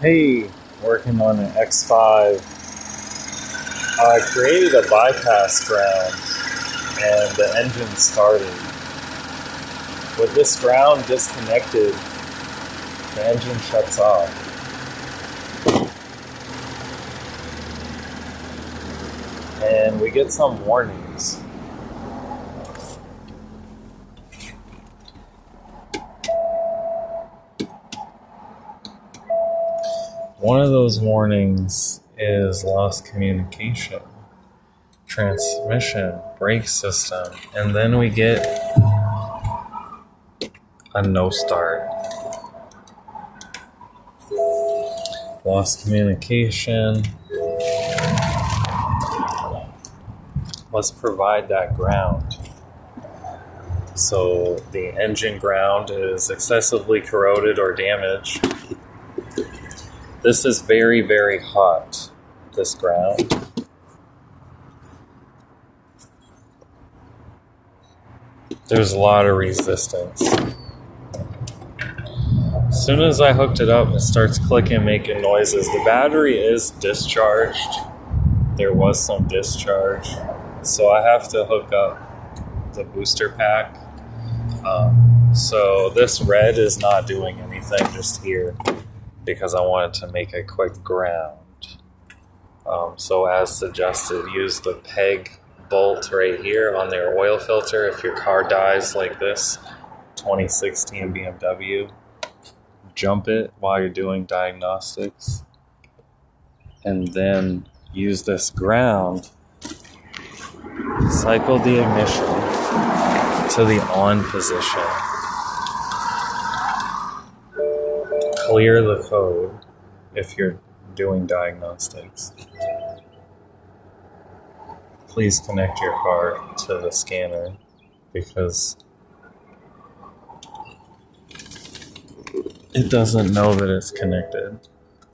Hey, working on an X5. I created a bypass ground and the engine started. With this ground disconnected, the engine shuts off. And we get some warnings. One of those warnings is lost communication, transmission, brake system, and then we get a no start. Lost communication. Let's provide that ground. So the engine ground is excessively corroded or damaged. This is very, very hot, this ground. There's a lot of resistance. As soon as I hooked it up, it starts clicking, making noises. The battery is discharged. There was some discharge. So I have to hook up the booster pack. So this red is not doing anything just here, because I wanted to make a quick ground. So as suggested, use the peg bolt right here on their oil filter. If your car dies like this, 2016 BMW, jump it while you're doing diagnostics. And then use this ground, cycle the ignition to the on position. Clear the code if you're doing diagnostics. Please connect your car to the scanner because it doesn't know that it's connected.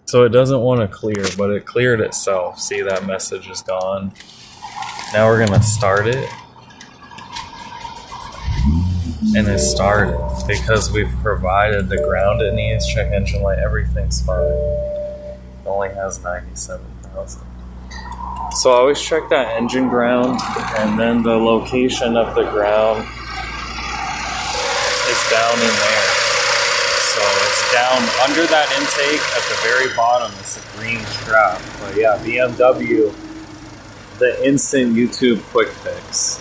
So it doesn't want to clear, but it cleared itself. See, that message is gone. Now we're going to start it. And it started because we've provided the ground it needs. Check engine light, everything's fine. It only has 97,000. So I always check that engine ground, and then the location of the ground is down in there. So it's down under that intake at the very bottom. It's a green strap. But yeah, BMW, the instant YouTube quick fix.